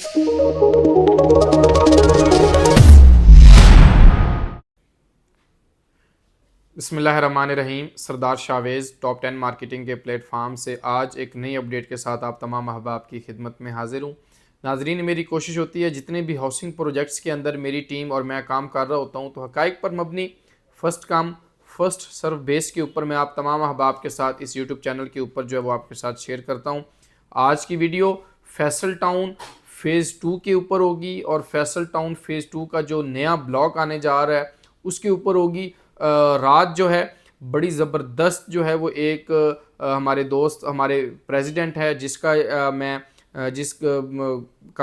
बिस्मिल्लाहिर्रहमानिर्रहीम। सरदार Chavez top 10 marketing के platform से आज एक नई अपडेट के साथ आप तमाम अहबाब की खिदमत में हाजिर हूँ। नाजरीन, मेरी कोशिश होती है जितने भी हाउसिंग प्रोजेक्ट्स के अंदर मेरी टीम और मैं काम कर रहा होता हूँ तो हक़ाइक़ पर मबनी फ़र्स्ट कम फ़र्स्ट सर्व बेस के ऊपर मैं आप तमाम अहबाब के साथ इस यूट्यूब चैनल के ऊपर जो है वो आपके साथ शेयर करता हूँ। आज की वीडियो फैसल टाउन फ़ेज़ 2 के ऊपर होगी और फैसल टाउन फ़ेज़ 2 का जो नया ब्लॉक आने जा रहा है उसके ऊपर होगी। रात जो है बड़ी ज़बरदस्त जो है वो एक हमारे दोस्त हमारे प्रेसिडेंट है जिसका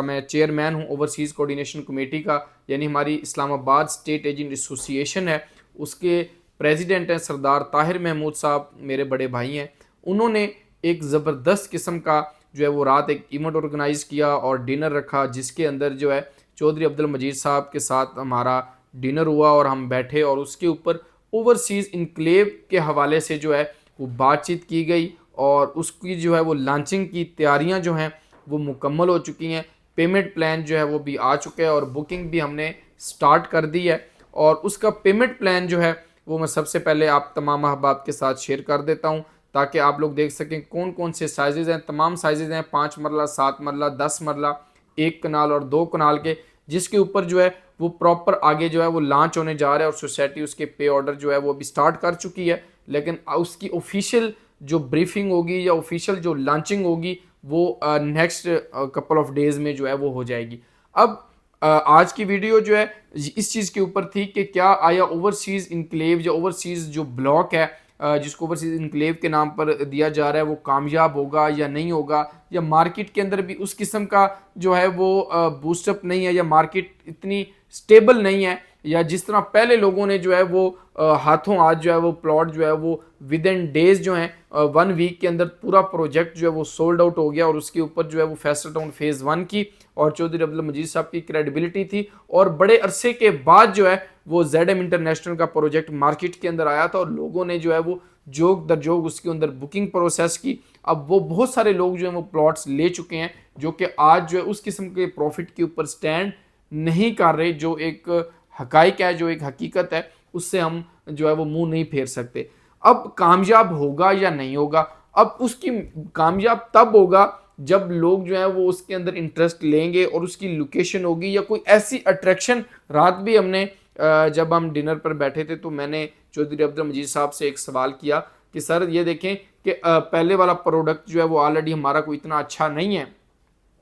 मैं चेयरमैन हूँ ओवरसीज़ कोऑर्डिनेशन कमेटी का, यानी हमारी इस्लामाबाद स्टेट एजेंट एसोसिएशन है, उसके प्रेसिडेंट हैं सरदार ताहिर महमूद साहब, मेरे बड़े भाई हैं। उन्होंने एक ज़बरदस्त किस्म का जो है वो रात एक इवेंट ऑर्गेनाइज़ किया और डिनर रखा, जिसके अंदर जो है चौधरी अब्दुल मजीद साहब के साथ हमारा डिनर हुआ और हम बैठे और उसके ऊपर ओवरसीज़ इनक्लेव के हवाले से जो है वो बातचीत की गई और उसकी जो है वो लॉन्चिंग की तैयारियां जो हैं वो मुकम्मल हो चुकी हैं। पेमेंट प्लान जो है वो भी आ चुका है और बुकिंग भी हमने स्टार्ट कर दी है और उसका पेमेंट प्लान जो है वो मैं सबसे पहले आप तमाम अहबाब के साथ शेयर कर देता हूँ ताकि आप लोग देख सकें कौन कौन से साइज़ हैं। तमाम साइज़ हैं 5 मरला, 7 मरला, 10 मरला, 1 कनाल और 2 कनाल के, जिसके ऊपर जो है वो प्रॉपर आगे जो है वो लॉन्च होने जा रहा है और सोसाइटी उसके पे ऑर्डर जो है वो अभी स्टार्ट कर चुकी है, लेकिन उसकी ऑफिशियल जो ब्रीफिंग होगी या ऑफिशियल जो लॉन्चिंग होगी वो नेक्स्ट कपल ऑफ डेज़ में जो है वो हो जाएगी। अब आज की वीडियो जो है इस चीज़ के ऊपर थी कि क्या आया ओवरसीज़ इनक्लेव या ओवरसीज़ जो ब्लॉक है जिसको ओवरसीज़ इनक्लेव के नाम पर दिया जा रहा है वो कामयाब होगा या नहीं होगा, या मार्केट के अंदर भी उस किस्म का जो है वो बूस्टअप नहीं है, या मार्केट इतनी स्टेबल नहीं है, या जिस तरह पहले लोगों ने जो है वो हाथों हाथ जो है वो प्लॉट जो है वो विद इन डेज जो है 1 वीक के अंदर पूरा प्रोजेक्ट जो है वो सोल्ड आउट हो गया और उसके ऊपर जो है वो फैसल टाउन फ़ेज़ 1 की और चौधरी अब्दुल मजीद साहब की क्रेडिबिलिटी थी और बड़े अरसे के बाद जो है वो ZM इंटरनेशनल का प्रोजेक्ट मार्केट के अंदर आया था और लोगों ने जो है वो जोग दर जोग उसके अंदर बुकिंग प्रोसेस की। अब वो बहुत सारे लोग जो हैं वो प्लॉट्स ले चुके हैं जो कि आज जो है उस किस्म के प्रॉफिट के ऊपर स्टैंड नहीं कर रहे, जो एक हकाइक है, जो एक हकीकत है, उससे हम जो है वो मुंह नहीं फेर सकते। अब कामयाब होगा या नहीं होगा, अब उसकी कामयाब तब होगा जब लोग जो है वो उसके अंदर इंटरेस्ट लेंगे और उसकी लोकेशन होगी या कोई ऐसी अट्रैक्शन। रात भी हमने जब हम डिनर पर बैठे थे तो मैंने चौधरी अब्दुल मजीद साहब से एक सवाल किया कि सर ये देखें कि पहले वाला प्रोडक्ट जो है वो ऑलरेडी हमारा कोई इतना अच्छा नहीं है,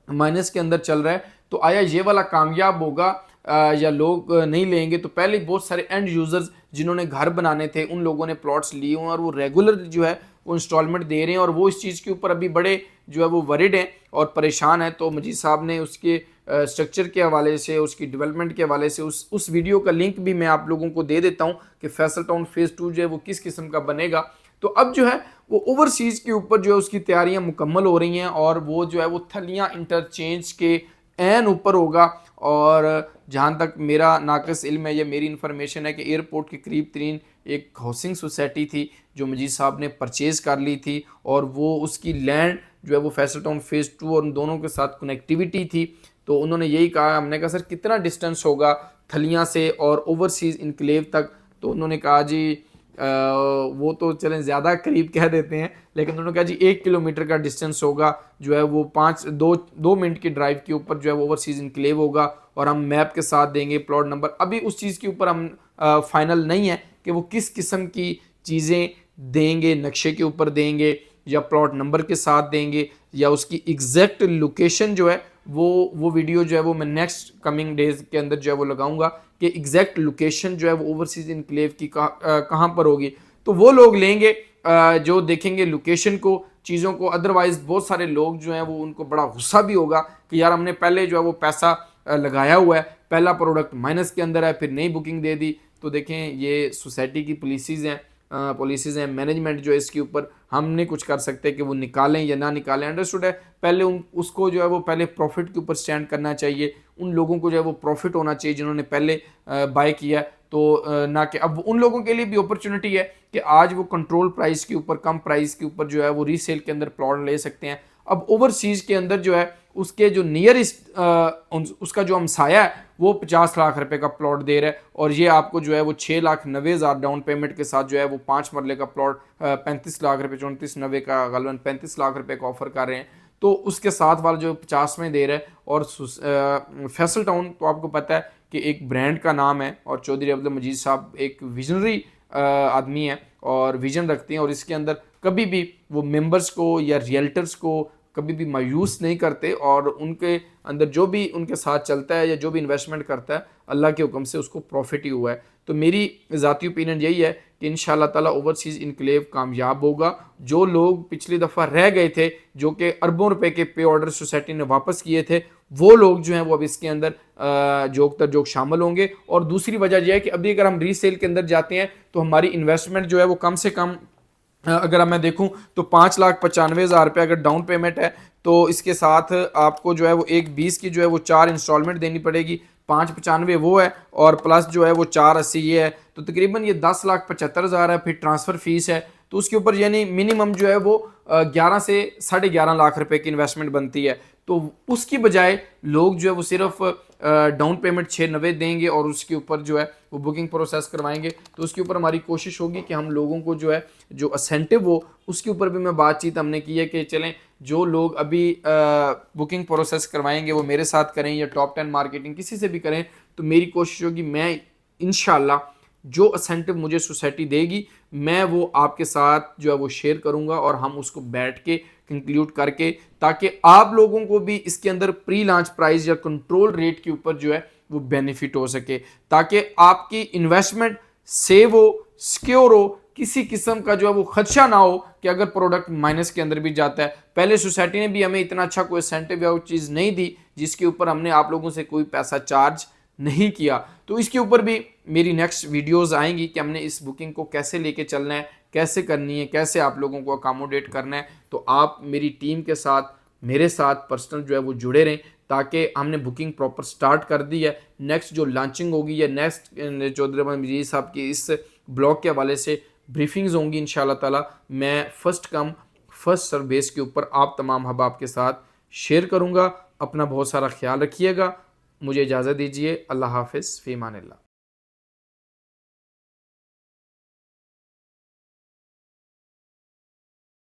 माइनस के अंदर चल रहा है, तो आया ये वाला कामयाब होगा या लोग नहीं लेंगे। तो पहले बहुत सारे एंड यूज़र्स जिन्होंने घर बनाने थे उन लोगों ने प्लॉट्स लिए हुए और वो रेगुलर जो है वो इंस्टॉलमेंट दे रहे हैं और वो इस चीज़ के ऊपर अभी बड़े जो है वो वरिड हैं और परेशान हैं। तो मजीद साहब ने उसके स्ट्रक्चर के हवाले से, उसकी डेवलपमेंट के हवाले से उस वीडियो का लिंक भी मैं आप लोगों को दे देता हूँ कि फैसल टाउन फ़ेज़ 2 जो है वो किस किस्म का बनेगा। तो अब जो है वो ओवरसीज़ के ऊपर जो है उसकी तैयारियां मुकम्मल हो रही हैं और वो जो है वो थलियां इंटरचेंज के एन ऊपर होगा। और जहाँ तक मेरा नाक़िस इल्म है या मेरी इन्फॉर्मेशन है कि एयरपोर्ट के करीब तरीन एक हाउसिंग सोसाइटी थी जो मजीद साहब ने परचेज़ कर ली थी और वो उसकी लैंड जो है वो फैसल टाउन फ़ेज़ 2 और उन दोनों के साथ कनेक्टिविटी थी। तो उन्होंने यही कहा, हमने कहा सर कितना डिस्टेंस होगा थलियां से और ओवरसीज़ इनक्लेव तक, तो उन्होंने कहा जी वो तो चलें ज़्यादा करीब कह देते हैं, लेकिन उन्होंने कहा जी 1 किलोमीटर का डिस्टेंस होगा जो है वो 2 मिनट की ड्राइव के ऊपर जो है वो ओवरसीज़ इनक्लेव होगा और हम मैप के साथ देंगे प्लॉट नंबर। अभी उस चीज़ के ऊपर हम फाइनल नहीं है कि वो किस किस्म की चीज़ें देंगे, नक्शे के ऊपर देंगे या प्लॉट नंबर के साथ देंगे या उसकी एग्जैक्ट लोकेशन जो है वो वीडियो जो है वो मैं नेक्स्ट कमिंग डेज के अंदर जो है वो लगाऊंगा कि एग्जैक्ट लोकेशन जो है वो ओवरसीज़ इनक्लेव की कहाँ पर होगी। तो वो लोग लेंगे जो देखेंगे लोकेशन को, चीज़ों को। अदरवाइज़ बहुत सारे लोग जो हैं वो उनको बड़ा गुस्सा भी होगा कि यार हमने पहले जो है वो पैसा लगाया हुआ है, पहला प्रोडक्ट माइनस के अंदर है, फिर नई बुकिंग दे दी। तो देखें ये सोसाइटी की पॉलिसीज़ हैं, मैनेजमेंट जो है इसके ऊपर हम नहीं कुछ कर सकते कि वो निकालें या ना निकालें। अंडरस्टूड है, पहले उसको जो है वो पहले प्रॉफिट के ऊपर स्टैंड करना चाहिए। उन लोगों को जो है वो प्रॉफिट होना चाहिए जिन्होंने पहले बाय किया, तो ना कि अब उन लोगों के लिए भी अपॉर्चुनिटी है कि आज वो कंट्रोल प्राइस के ऊपर, कम प्राइस के ऊपर जो है वो रीसेल के अंदर प्लॉट ले सकते हैं। अब ओवरसीज़ के अंदर जो है उसके जो नियरेस्ट उसका जो हमसाया है वो 50 लाख रुपए का प्लॉट दे रहा है, और ये आपको जो है वो 6,90,000 डाउन पेमेंट के साथ जो है वो 5 मरले का प्लॉट 35 लाख रुपए 34,90 का गलवन 35 लाख रुपए का ऑफर कर रहे हैं। तो उसके साथ वाला जो 50 में दे रहा है। और फैसल टाउन तो आपको पता है कि एक ब्रांड का नाम है, और चौधरी अब्दुल मजीद साहब एक विजनरी आदमी है और विजन रखते हैं, और इसके अंदर कभी भी वो मेंबर्स को या रियल्टर्स को कभी भी मायूस नहीं करते, और उनके अंदर जो भी उनके साथ चलता है या जो भी इन्वेस्टमेंट करता है अल्लाह के हुक्म से उसको प्रॉफिट ही हुआ है। तो मेरी ज़ाती ओपिनियन यही है कि इंशाअल्लाह ताला ओवरसीज़ इनक्लेव कामयाब होगा। जो लोग पिछली दफ़ा रह गए थे, जो कि अरबों रुपए के पे ऑर्डर सोसाइटी ने वापस किए थे, वो लोग जो हैं वो अब इसके अंदर जोक तर जोक शामिल होंगे। और दूसरी वजह यह है कि अभी अगर हम रीसेल के अंदर जाते हैं तो हमारी इन्वेस्टमेंट जो है वो कम से कम अगर मैं देखूं तो 5,95,000 रुपये अगर डाउन पेमेंट है, तो इसके साथ आपको जो है वो 1,20 की जो है वो 4 इंस्टॉलमेंट देनी पड़ेगी, 5,95 वो है, और प्लस जो है वो 4,80 ये है, तो तकरीबन ये 10,75,000 है। फिर ट्रांसफ़र फीस है, तो उसके ऊपर यानी मिनिमम जो है वो 11 से 11.5 लाख रुपए की इन्वेस्टमेंट बनती है। तो उसकी बजाय लोग जो है वो सिर्फ डाउन पेमेंट 6,90 देंगे और उसके ऊपर जो है वो बुकिंग प्रोसेस करवाएंगे। तो उसके ऊपर हमारी कोशिश होगी कि हम लोगों को जो है जो असेंटिव हो उसके ऊपर भी मैं बातचीत हमने की है कि चलें जो लोग अभी बुकिंग प्रोसेस करवाएंगे वो मेरे साथ करें या टॉप 10 मार्केटिंग किसी से भी करें। तो मेरी कोशिश होगी मैं इंशाल्लाह जो असेंटिव मुझे सोसाइटी देगी मैं वो आपके साथ जो है वो शेयर करूंगा, और हम उसको बैठ के कंक्लूड करके, ताकि आप लोगों को भी इसके अंदर प्री लॉन्च प्राइस या कंट्रोल रेट के ऊपर जो है वो बेनिफिट हो सके, ताकि आपकी इन्वेस्टमेंट सेव हो, सिक्योर हो, किसी किस्म का जो है वो खदशा ना हो कि अगर प्रोडक्ट माइनस के अंदर भी जाता है। पहले सोसाइटी ने भी हमें इतना अच्छा कोई इंसेंटिव या चीज़ नहीं दी जिसके ऊपर हमने आप लोगों से कोई पैसा चार्ज नहीं किया। तो इसके ऊपर भी मेरी नेक्स्ट वीडियोस आएंगी कि हमने इस बुकिंग को कैसे लेके चलना है, कैसे करनी है, कैसे आप लोगों को अकामोडेट करना है। तो आप मेरी टीम के साथ मेरे साथ पर्सनल जो है वो जुड़े रहें, ताकि हमने बुकिंग प्रॉपर स्टार्ट कर दी है। नेक्स्ट जो लॉन्चिंग होगी या नेक्स्ट चौधरी मजीद साहब की इस ब्लॉग के हवाले से ब्रीफिंग्स होंगी इंशाल्लाह ताला, मैं first come first serve base के ऊपर आप तमाम अहबाब के साथ शेयर करूँगा। अपना बहुत सारा ख्याल रखिएगा। मुझे इजाज़त दीजिए। अल्लाह हाफ़िज़, फ़ी अमानिल्लाह।